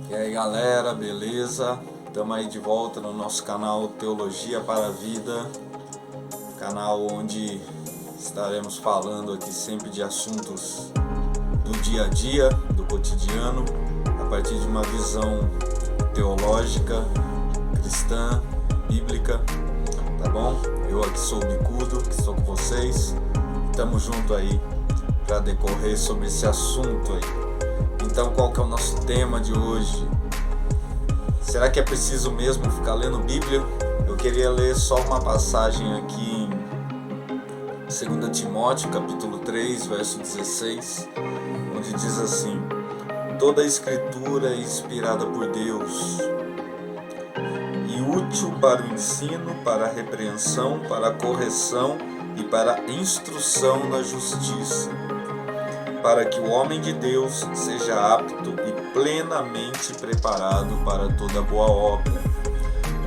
E aí galera, beleza? Estamos aí de volta no nosso canal Teologia para a Vida, canal onde estaremos falando aqui sempre de assuntos do dia a dia, do cotidiano, a partir de uma visão teológica, cristã, bíblica, tá bom? Eu aqui sou o Bicudo, que estou com vocês, estamos juntos aí para decorrer sobre esse assunto aí. Então, qual que é o nosso tema de hoje? Será que é preciso mesmo ficar lendo Bíblia? Eu queria ler só uma passagem aqui em 2 Timóteo, capítulo 3, verso 16, onde diz assim: toda a escritura é inspirada por Deus e útil para o ensino, para a repreensão, para a correção e para a instrução na justiça, para que o homem de Deus seja apto e plenamente preparado para toda boa obra.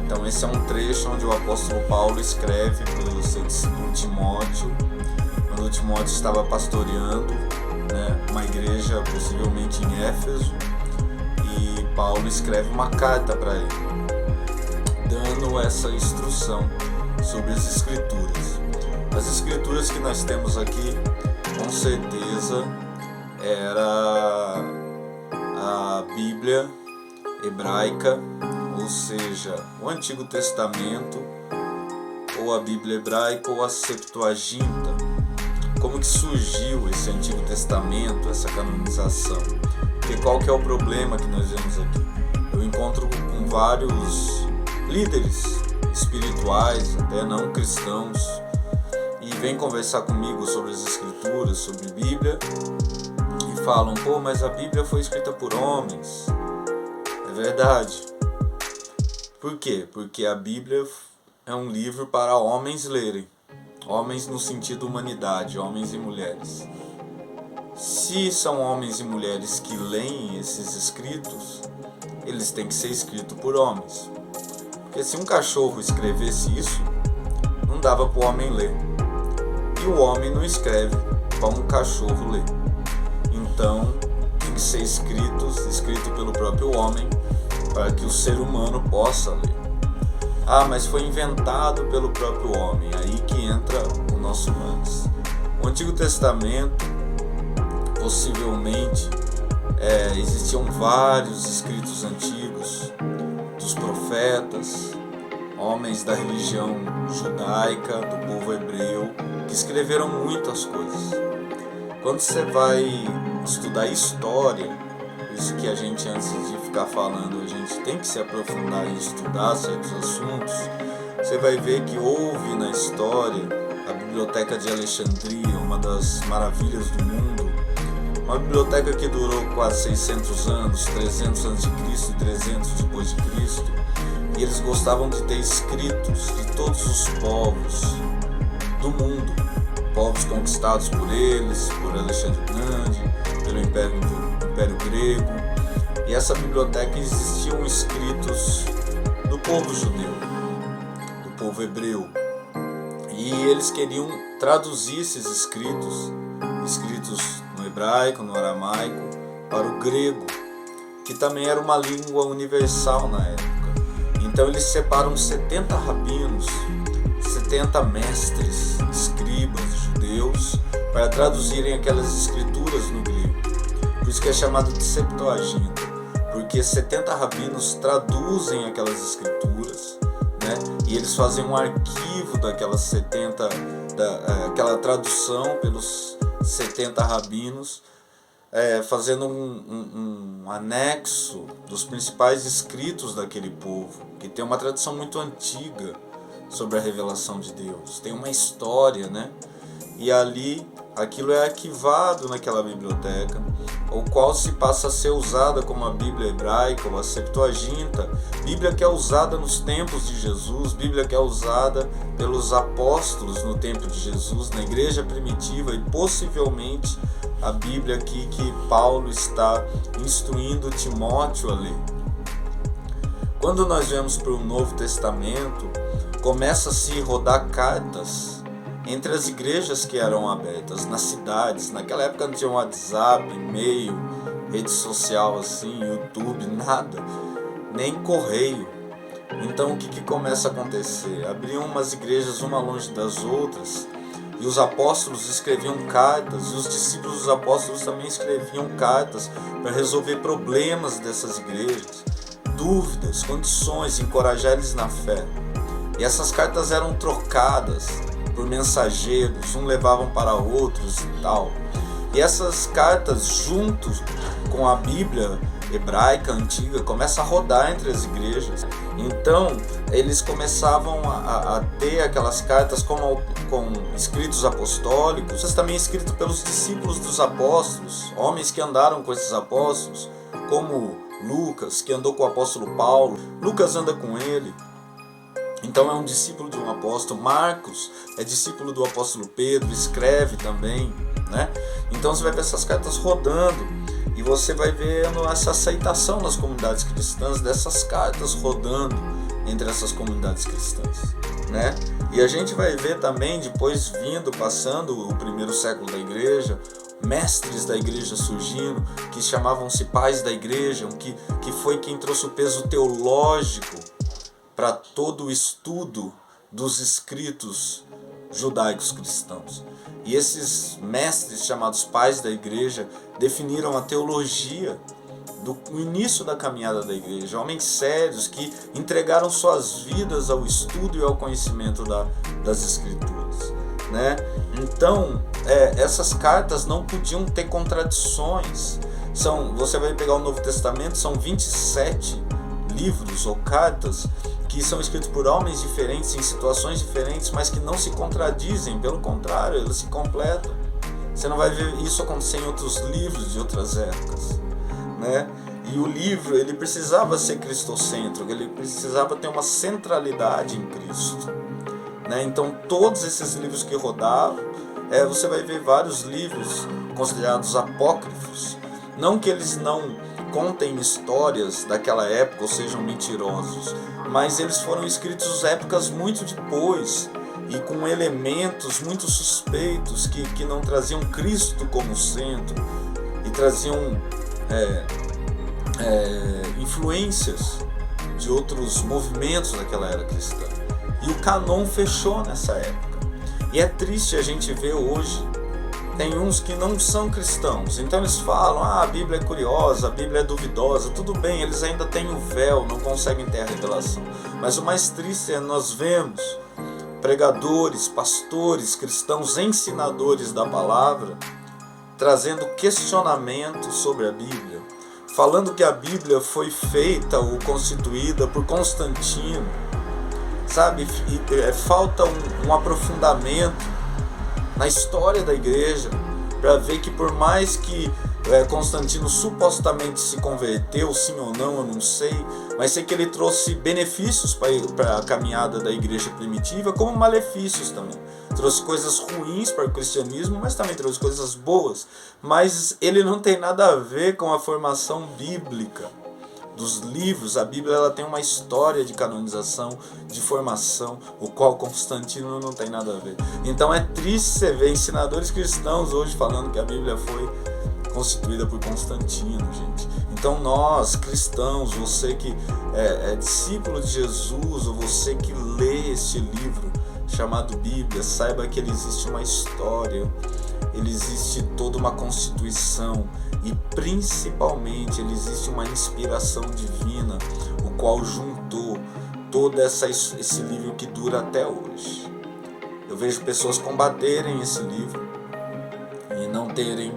Então esse é um trecho onde o apóstolo Paulo escreve para o seu discípulo Timóteo, quando Timóteo estava pastoreando, uma igreja possivelmente em Éfeso, e Paulo escreve uma carta para ele, dando essa instrução sobre as escrituras. As escrituras que nós temos aqui, com certeza, era a Bíblia hebraica, ou seja, o Antigo Testamento, ou a Bíblia hebraica, ou a Septuaginta. Como que surgiu esse Antigo Testamento, essa canonização? Porque qual que é o problema que nós vemos aqui? Eu encontro com vários líderes espirituais, até não cristãos, e vêm conversar comigo sobre as escrituras, sobre Bíblia, e falam: pô, mas a Bíblia foi escrita por homens. É verdade. Por quê? Porque a Bíblia é um livro para homens lerem. Homens no sentido humanidade, homens e mulheres. Se são homens e mulheres que leem esses escritos, eles têm que ser escritos por homens. Porque se um cachorro escrevesse isso, não dava para o homem ler. E o homem não escreve para um cachorro ler. Então, tem que ser escrito pelo próprio homem, para que o ser humano possa ler. Ah, mas foi inventado pelo próprio homem. Aí que entra o nosso lance. O Antigo Testamento, possivelmente, existiam vários escritos antigos dos profetas, homens da religião judaica, do povo hebreu, que escreveram muitas coisas. Quando você vai estudar história, por isso que a gente, antes de ficar falando, a gente tem que se aprofundar em estudar certos assuntos, você vai ver que houve na história a Biblioteca de Alexandria, uma das maravilhas do mundo, uma biblioteca que durou quase 600 anos, 300 a.C. e 300 depois de Cristo, e eles gostavam de ter escritos de todos os povos do mundo, povos conquistados por eles, por Alexandre o Grande, pelo Império Grego, e essa biblioteca existiam escritos do povo judeu, do povo hebreu, e eles queriam traduzir esses escritos no hebraico, no aramaico, para o grego, que também era uma língua universal na época. Então eles separam 70 rabinos, 70 mestres, escribas, judeus, para traduzirem aquelas escrituras no grego. Por isso que é chamado de Septuaginta, porque 70 rabinos traduzem aquelas escrituras, e eles fazem um arquivo daquelas 70, aquela tradução pelos 70 rabinos, fazendo um anexo dos principais escritos daquele povo, que tem uma tradição muito antiga sobre a revelação de Deus, tem uma história, e ali aquilo é arquivado naquela biblioteca, o qual se passa a ser usada como a Bíblia hebraica ou a Septuaginta, Bíblia que é usada nos tempos de Jesus, Bíblia que é usada pelos apóstolos no tempo de Jesus, na igreja primitiva, e possivelmente a Bíblia aqui que Paulo está instruindo Timóteo a ler. Quando nós vemos para o Novo Testamento, começa a se rodar cartas entre as igrejas que eram abertas nas cidades. Naquela época não tinha WhatsApp, e-mail, rede social assim, YouTube, nada, nem correio. Então o que começa a acontecer? Abriam umas igrejas uma longe das outras, e os apóstolos escreviam cartas, e os discípulos dos apóstolos também escreviam cartas para resolver problemas dessas igrejas, dúvidas, condições, encorajar eles na fé. E essas cartas eram trocadas por mensageiros, um levavam para outros e tal. E essas cartas, junto com a Bíblia hebraica antiga, começa a rodar entre as igrejas. Então eles começavam a ter aquelas cartas com escritos apostólicos, mas também escritos pelos discípulos dos apóstolos, homens que andaram com esses apóstolos, como Lucas, que andou com o apóstolo Paulo. Lucas anda com ele, então é um discípulo de um apóstolo. Marcos é discípulo do apóstolo Pedro, escreve também, né? Então você vai ver essas cartas rodando, e você vai vendo essa aceitação nas comunidades cristãs dessas cartas rodando entre essas comunidades cristãs, né? E a gente vai ver também, depois passando o primeiro século da igreja, mestres da igreja surgindo, que chamavam-se pais da igreja, que foi quem trouxe o peso teológico para todo o estudo dos escritos judaicos cristãos. E esses mestres, chamados pais da igreja, definiram a teologia do início da caminhada da igreja. Homens sérios que entregaram suas vidas ao estudo e ao conhecimento das escrituras, né? Então, essas cartas não podiam ter contradições. Você vai pegar o Novo Testamento, são 27 livros ou cartas que são escritos por homens diferentes, em situações diferentes, mas que não se contradizem, pelo contrário, eles se completam. Você não vai ver isso acontecer em outros livros de outras épocas, né? E o livro, ele precisava ser cristocêntrico, ele precisava ter uma centralidade em Cristo, né? Então todos esses livros que rodavam, você vai ver vários livros considerados apócrifos, não que eles não contem histórias daquela época ou sejam mentirosos, mas eles foram escritos épocas muito depois e com elementos muito suspeitos que não traziam Cristo como centro e traziam influências de outros movimentos daquela era cristã. E o canon fechou nessa época. E é triste a gente ver hoje, tem uns que não são cristãos, então eles falam, a Bíblia é curiosa, a Bíblia é duvidosa, tudo bem, eles ainda têm o véu, não conseguem ter a revelação. Mas o mais triste é nós vemos pregadores, pastores, cristãos, ensinadores da palavra, trazendo questionamentos sobre a Bíblia, falando que a Bíblia foi feita ou constituída por Constantino, sabe? E falta um aprofundamento na história da igreja para ver que, por mais que Constantino supostamente se converteu, sim ou não, eu não sei, mas sei que ele trouxe benefícios para a caminhada da igreja primitiva, como malefícios também. Trouxe coisas ruins para o cristianismo, mas também trouxe coisas boas. Mas ele não tem nada a ver com a formação bíblica dos livros. A Bíblia, ela tem uma história de canonização, de formação, o qual Constantino não tem nada a ver. Então é triste você ver ensinadores cristãos hoje falando que a Bíblia foi constituída por Constantino, gente. Então nós, cristãos, você que é discípulo de Jesus, ou você que lê este livro chamado Bíblia, saiba que ele existe uma história, ele existe toda uma constituição, e principalmente ele existe uma inspiração divina, o qual juntou todo esse livro que dura até hoje. Eu vejo pessoas combaterem esse livro e não terem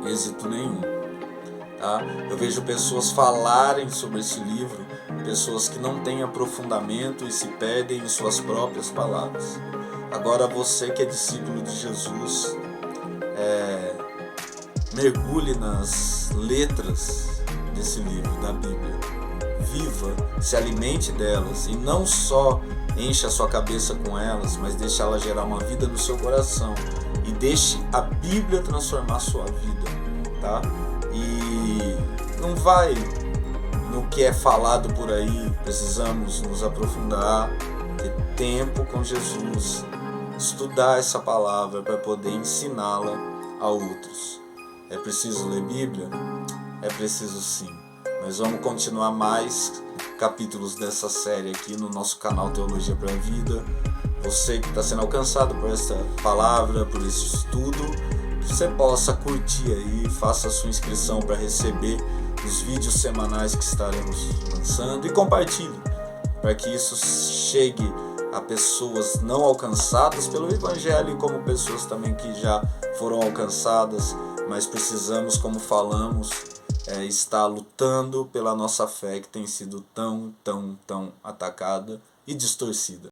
êxito nenhum, tá? Eu vejo pessoas falarem sobre esse livro, pessoas que não têm aprofundamento e se perdem em suas próprias palavras. Agora você que é discípulo de Jesus, mergulhe nas letras desse livro, da Bíblia. Viva, se alimente delas e não só encha a sua cabeça com elas, mas deixe ela gerar uma vida no seu coração e deixe a Bíblia transformar a sua vida, tá? E não vai no que é falado por aí, precisamos nos aprofundar, ter tempo com Jesus, estudar essa palavra para poder ensiná-la a outros. É preciso ler Bíblia? É preciso sim. Mas vamos continuar mais capítulos dessa série aqui no nosso canal Teologia para a Vida. Você que está sendo alcançado por essa palavra, por esse estudo, que você possa curtir aí, faça a sua inscrição para receber os vídeos semanais que estaremos lançando e compartilhe, para que isso chegue a pessoas não alcançadas pelo Evangelho, como pessoas também que já foram alcançadas, mas precisamos, como falamos, estar lutando pela nossa fé que tem sido tão atacada e distorcida.